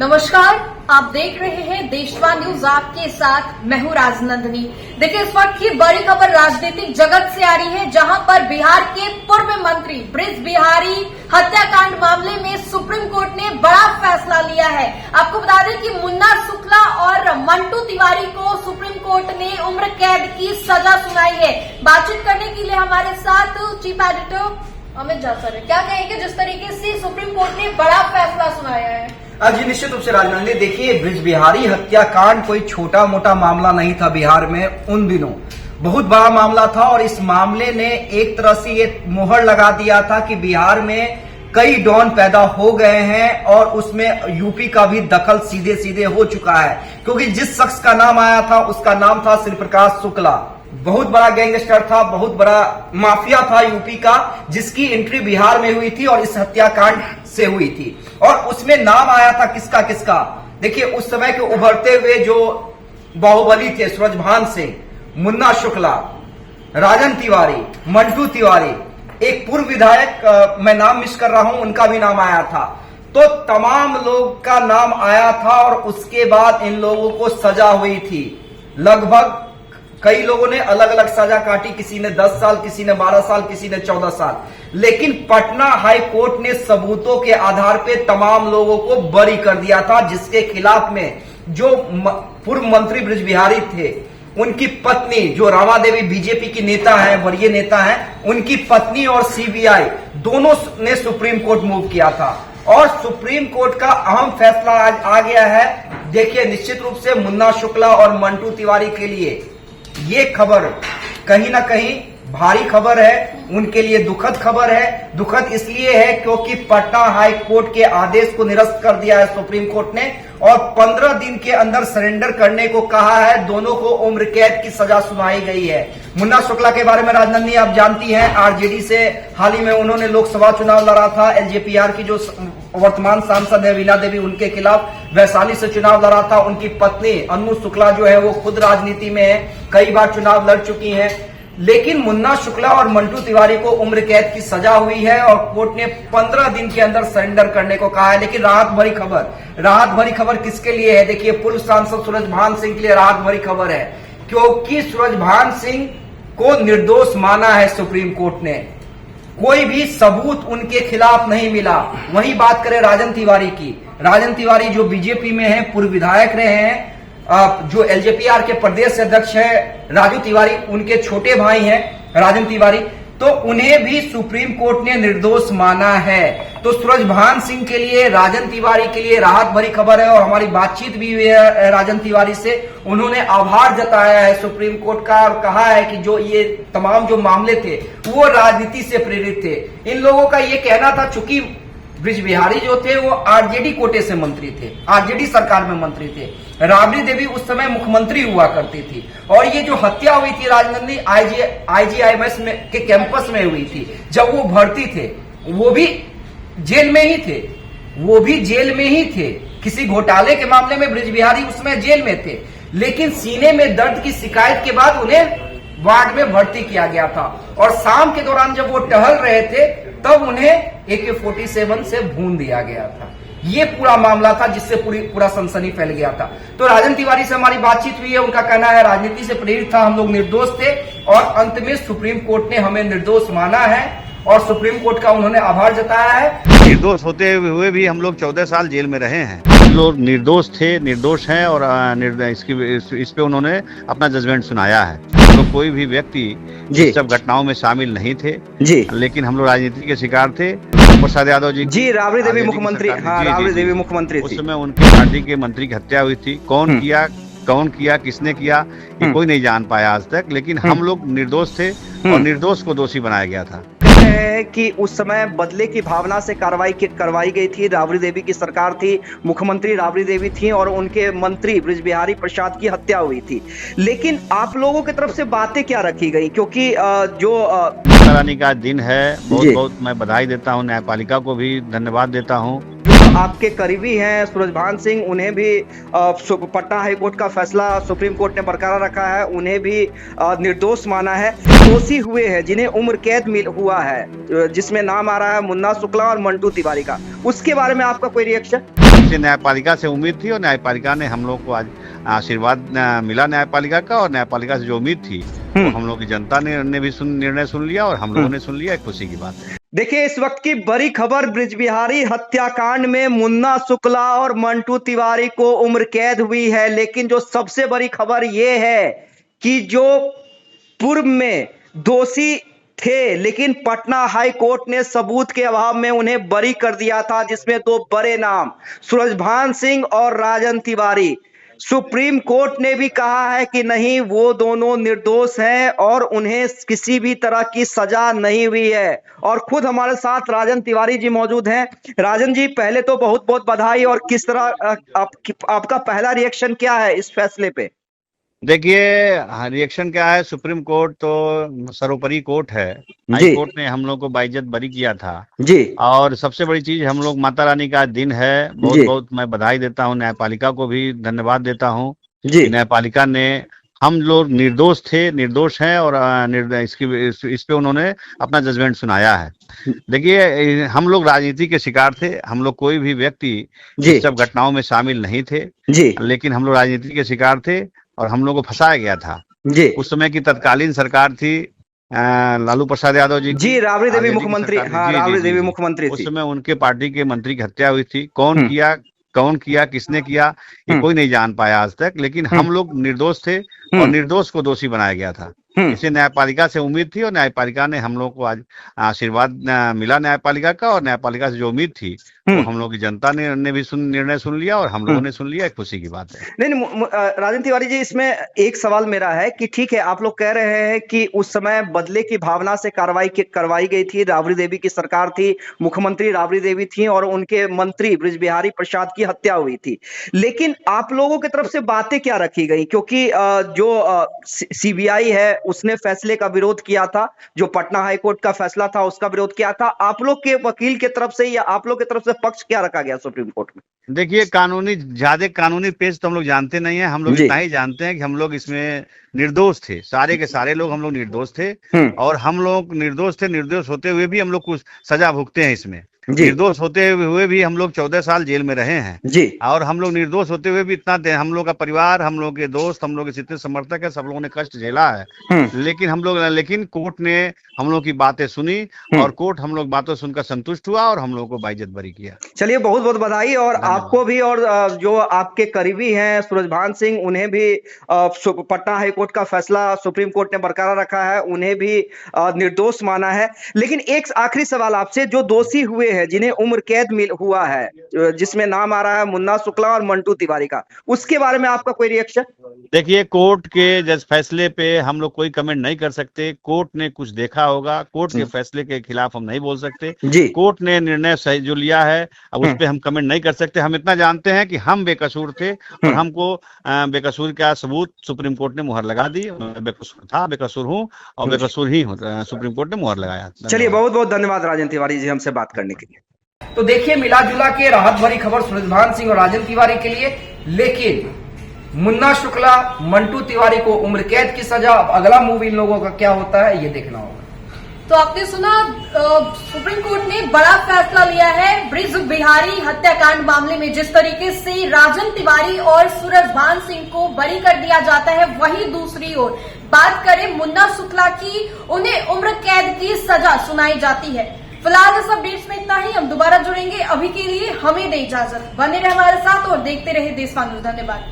नमस्कार, आप देख रहे हैं देशवा न्यूज। आपके साथ मैं हूं राजनंदिनी। देखिए, इस वक्त की बड़ी खबर राजनीतिक जगत से आ रही है, जहां पर बिहार के पूर्व मंत्री बृज बिहारी हत्याकांड मामले में सुप्रीम कोर्ट ने बड़ा फैसला लिया है। आपको बता दें कि मुन्ना शुक्ला और मंटू तिवारी को सुप्रीम कोर्ट ने उम्र कैद की सजा सुनाई है। बातचीत करने के लिए हमारे साथ chief editor Amit Jha sir है। क्या कहेंगे जिस तरीके से सुप्रीम कोर्ट ने बड़ा फैसला सुनाया है? जी निश्चित रूप से राजनंदिनी, देखिए बृज बिहारी हत्याकांड कोई छोटा मोटा मामला नहीं था। बिहार में उन दिनों बहुत बड़ा मामला था और इस मामले ने एक तरह से ये मोहर लगा दिया था कि बिहार में कई डॉन पैदा हो गए हैं और उसमें यूपी का भी दखल सीधे सीधे हो चुका है, क्योंकि जिस शख्स का नाम आया था उसका नाम था श्री प्रकाश शुक्ला। बहुत बड़ा गैंगस्टर था, बहुत बड़ा माफिया था यूपी का, जिसकी एंट्री बिहार में हुई थी और इस हत्याकांड से हुई थी। और उसमें नाम आया था किसका किसका। देखिए, उस समय के उभरते हुए जो बाहुबली थे, सूरजभान सिंह, मुन्ना शुक्ला, राजन तिवारी, मंटू तिवारी, एक पूर्व विधायक मैं नाम मिस कर रहा हूं, उनका भी नाम आया था। तो तमाम लोग का नाम आया था और उसके बाद इन लोगों को सजा हुई थी। लगभग कई लोगों ने अलग अलग सजा काटी, किसी ने 10 साल, किसी ने 12 साल, किसी ने 14 साल। लेकिन पटना हाई कोर्ट ने सबूतों के आधार पे तमाम लोगों को बरी कर दिया था, जिसके खिलाफ में जो पूर्व मंत्री बृज बिहारी थे, उनकी पत्नी जो रामा देवी बीजेपी की नेता है, वरीय नेता है, उनकी पत्नी और सीबीआई दोनों ने सुप्रीम कोर्ट मूव किया था। और सुप्रीम कोर्ट का अहम फैसला आज आ गया है। देखिए, निश्चित रूप से मुन्ना शुक्ला और मंटू तिवारी के लिए ये खबर कहीं ना कहीं भारी खबर है, उनके लिए दुखद खबर है। दुखद इसलिए है क्योंकि पटना हाई कोर्ट के आदेश को निरस्त कर दिया है सुप्रीम कोर्ट ने और 15 दिन के अंदर सरेंडर करने को कहा है। दोनों को उम्र कैद की सजा सुनाई गई है। मुन्ना शुक्ला के बारे में राजनंदिनी आप जानती हैं, आरजेडी से हाल ही में उन्होंने लोकसभा चुनाव लड़ा था। एलजेपीआर की जो वर्तमान सांसद है वीणा देवी, उनके खिलाफ वैशाली से चुनाव लड़ा था। उनकी पत्नी अन्नू शुक्ला जो है वो खुद राजनीति में है, कई बार चुनाव लड़ चुकी हैं। लेकिन मुन्ना शुक्ला और मंटू तिवारी को उम्र कैद की सजा हुई है और कोर्ट ने 15 दिन के अंदर सरेंडर करने को कहा है। लेकिन राहत भरी खबर किसके लिए है? देखिए, पूर्व सांसद सूरजभान सिंह के लिए राहत भरी खबर है, क्योंकि सूरजभान सिंह को निर्दोष माना है सुप्रीम कोर्ट ने। कोई भी सबूत उनके खिलाफ नहीं मिला। वहीं बात करें राजन तिवारी की, राजन तिवारी जो बीजेपी में है, पूर्व विधायक रहे हैं, जो एलजेपीआर के प्रदेश अध्यक्ष है राजू तिवारी, उनके छोटे भाई हैं राजन तिवारी, तो उन्हें भी सुप्रीम कोर्ट ने निर्दोष माना है। तो सूरजभान सिंह के लिए, राजन तिवारी के लिए राहत भरी खबर है। और हमारी बातचीत भी हुई है राजन तिवारी से, उन्होंने आभार जताया है सुप्रीम कोर्ट का और कहा है कि जो ये तमाम जो मामले थे वो राजनीति से प्रेरित थे। इन लोगों का ये कहना था, चूंकि बृज बिहारी जो थे वो आरजेडी कोटे से मंत्री थे, आरजेडी सरकार में मंत्री थे। राबड़ी देवी उस समय मुख्यमंत्री हुआ करती थी और ये जो हत्या हुई थी राजनंदिनी आईजीआईएमएस में के कैंपस में हुई थी। जब वो भर्ती थे वो भी जेल में ही थे, किसी घोटाले के मामले में बृज बिहारी उसमें जेल में थे। लेकिन सीने में दर्द की शिकायत के बाद उन्हें वार्ड में भर्ती किया गया था और शाम के दौरान जब वो टहल रहे थे तब उन्हें AK-47 से भून दिया गया था। ये पूरा मामला था जिससे पूरा सनसनी फैल गया था। तो राजन तिवारी से हमारी बातचीत हुई है, उनका कहना है राजनीति से प्रेरित था, हम लोग निर्दोष थे और अंत में सुप्रीम कोर्ट ने हमें निर्दोष माना है और सुप्रीम कोर्ट का उन्होंने आभार जताया है। निर्दोष होते हुए भी हम लोग 14 साल जेल में रहे हैं। हम लोग निर्दोष थे, निर्दोष हैं और इस पे उन्होंने अपना जजमेंट सुनाया है। तो कोई भी व्यक्ति सब घटनाओं में शामिल नहीं थे जी, लेकिन हम लोग राजनीति के शिकार थे। प्रसाद यादव जी राबड़ी देवी मुख्यमंत्री, राबड़ी देवी मुख्यमंत्री उस समय उनके पार्टी के मंत्री की हत्या हुई थी। कौन किया, किसने किया, ये कोई नहीं जान पाया आज तक। लेकिन हम लोग निर्दोष थे और निर्दोष को दोषी बनाया गया था। है कि उस समय बदले की भावना से करवाई गई थी। राबड़ी देवी की सरकार थी, मुख्यमंत्री राबड़ी देवी थी और उनके मंत्री बृज बिहारी प्रसाद की हत्या हुई थी। लेकिन आप लोगों की तरफ से बातें क्या रखी गई? क्योंकि जो रानी का दिन है, बहुत मैं बधाई देता हूँ, न्यायपालिका को भी धन्यवाद देता हूँ। आपके करीबी हैं सूरजभान सिंह, उन्हें भी पटना हाई कोर्ट का फैसला सुप्रीम कोर्ट ने बरकरार रखा है, उन्हें भी निर्दोष माना है। दोषी हुए हैं जिन्हें उम्र कैद हुआ है, जिसमें नाम आ रहा है मुन्ना शुक्ला और मंटू तिवारी का, उसके बारे में आपका कोई रिएक्शन? इसे न्यायपालिका से उम्मीद थी और न्यायपालिका ने हम लोग को आज आशीर्वाद मिला न्यायपालिका का, और न्यायपालिका से जो उम्मीद थी वो हम लोग की जनता ने भी निर्णय सुन लिया और हम लोगों ने सुन लिया। खुशी की बात है। देखिए, इस वक्त की बड़ी खबर, बृजबिहारी हत्याकांड में मुन्ना शुक्ला और मंटू तिवारी को उम्र कैद हुई है। लेकिन जो सबसे बड़ी खबर ये है कि जो पूर्व में दोषी थे, लेकिन पटना हाई कोर्ट ने सबूत के अभाव में उन्हें बरी कर दिया था, जिसमें दो बड़े नाम सूरजभान सिंह और राजन तिवारी। सुप्रीम कोर्ट ने भी कहा है कि नहीं, वो दोनों निर्दोष हैं और उन्हें किसी भी तरह की सजा नहीं हुई है। और खुद हमारे साथ राजन तिवारी जी मौजूद हैं। राजन जी, पहले तो बहुत बहुत बधाई। और किस तरह आपका पहला रिएक्शन क्या है इस फैसले पे? देखिए, रिएक्शन क्या है, सुप्रीम कोर्ट तो सर्वोपरि कोर्ट है। हाई कोर्ट ने हम लोग को बाइज्जत बरी किया था जी। और सबसे बड़ी चीज, हम लोग माता रानी का दिन है। बहुत बहुत मैं बधाई देता हूँ, न्यायपालिका को भी धन्यवाद देता हूँ। न्यायपालिका ने, हम लोग निर्दोष थे, निर्दोष हैं, और इस पे उन्होंने अपना जजमेंट सुनाया है। देखिए, हम लोग राजनीति के शिकार थे। हम लोग कोई भी व्यक्ति सब घटनाओं में शामिल नहीं थे, लेकिन हम लोग राजनीति के शिकार थे और हम लोग को फंसाया गया था। उस समय की तत्कालीन सरकार थी लालू प्रसाद यादव जी, राबड़ी देवी मुख्यमंत्री। हाँ, राबड़ी देवी मुख्यमंत्री थी। उस समय उनके पार्टी के मंत्री की हत्या हुई थी। कौन किया, किसने किया, ये कोई नहीं जान पाया आज तक। लेकिन हम लोग निर्दोष थे और निर्दोष को दोषी बनाया गया था। इसे न्यायपालिका से उम्मीद थी और न्यायपालिका ने हम लोग को आज आशीर्वाद मिला न्यायपालिका का, और न्यायपालिका से जो उम्मीद थी वो हम लोग की जनता ने भी निर्णय सुन लिया और हम लोगों ने सुन लिया। खुशी की बात है। नहीं, राजन तिवारी जी, इसमें एक सवाल मेरा है कि ठीक है, आप लोग कह रहे हैं कि उस समय बदले की भावना से करवाई गई थी। राबड़ी देवी की सरकार थी, मुख्यमंत्री राबड़ी देवी थी और उनके मंत्री बृजबिहारी प्रसाद की हत्या हुई थी। लेकिन आप लोगों की तरफ से बातें क्या रखी गई? क्योंकि जो सीबीआई है उसने फैसले का विरोध किया था, जो पटना हाई कोर्ट का फैसला था उसका विरोध किया था। आप लोग के वकील के तरफ से या आप लोग की तरफ से पक्ष क्या रखा गया सुप्रीम कोर्ट में? देखिए, ज्यादा कानूनी पेज तो हम लोग जानते नहीं है। हम लोग इतना ही जानते हैं कि हम लोग इसमें निर्दोष थे, सारे के सारे लोग हम लोग निर्दोष थे। और हम लोग निर्दोष थे, निर्दोष होते हुए भी हम लोग कुछ सजा भुगते हैं इसमें। निर्दोष होते हुए भी हम लोग 14 साल जेल में रहे हैं जी। और हम लोग निर्दोष होते हुए भी इतना, हम लोग का परिवार, हम लोग के दोस्त, हम लोग के जितने समर्थक है, सब लोगों ने कष्ट झेला है। लेकिन कोर्ट ने हम लोग की बातें सुनी और कोर्ट हम लोग बातों सुनकर संतुष्ट हुआ और हम लोग को बाइज्जत बरी किया। चलिए, बहुत बहुत बधाई। और आपको भी, और जो आपके करीबी हैं सूरजभान सिंह, उन्हें भी पटना हाई कोर्ट का फैसला सुप्रीम कोर्ट ने बरकरार रखा है, उन्हें भी निर्दोष माना है। लेकिन एक आखिरी सवाल आपसे, जो दोषी हुए हैं, जिन्हें उम्र कैद हुआ है, जिसमें नाम आ रहा है मुन्ना शुक्ला और मंटू तिवारी का, उसके बारे में आपका कोई रिएक्शन? देखिए, कोर्ट के जज फैसले पे हम लोग कोई कमेंट नहीं कर सकते। कोर्ट ने कुछ देखा होगा, कोर्ट के फैसले के खिलाफ हम नहीं बोल सकते जी। कोर्ट ने निर्णय सही जो लिया है, अब उस पर हम कमेंट नहीं कर सकते। हम इतना जानते हैं कि हम बेकसूर थे और हमको बेकसूर का सबूत सुप्रीम कोर्ट ने मुहर लगा दी। बेकसूर था, बेकसूर हूँ और बेकसूर ही सुप्रीम कोर्ट ने मुहर लगाया। चलिए, बहुत बहुत धन्यवाद राजन तिवारी जी हमसे बात करने के लिए। तो देखिए, मिला जुला के राहत भरी खबर सूरजभान सिंह और राजन तिवारी के लिए। लेकिन मुन्ना शुक्ला, मंटू तिवारी को उम्र कैद की सजा। अब अगला मूव इन लोगों का क्या होता है, ये देखना होगा। तो आपने सुना, सुप्रीम कोर्ट ने बड़ा फैसला लिया है बृजबिहारी हत्याकांड मामले में। जिस तरीके से राजन तिवारी और सूरजभान सिंह को बरी कर दिया जाता है, वहीं दूसरी ओर बात करें मुन्ना शुक्ला की, उन्हें उम्र कैद की सजा सुनाई जाती है। फिलहाल इस अपडेट्स में इतना ही। हम दोबारा जुड़ेंगे, अभी के लिए हमें दे इजाजत। बने रहे हमारे साथ और देखते रहे देशवान न्यूज़। धन्यवाद।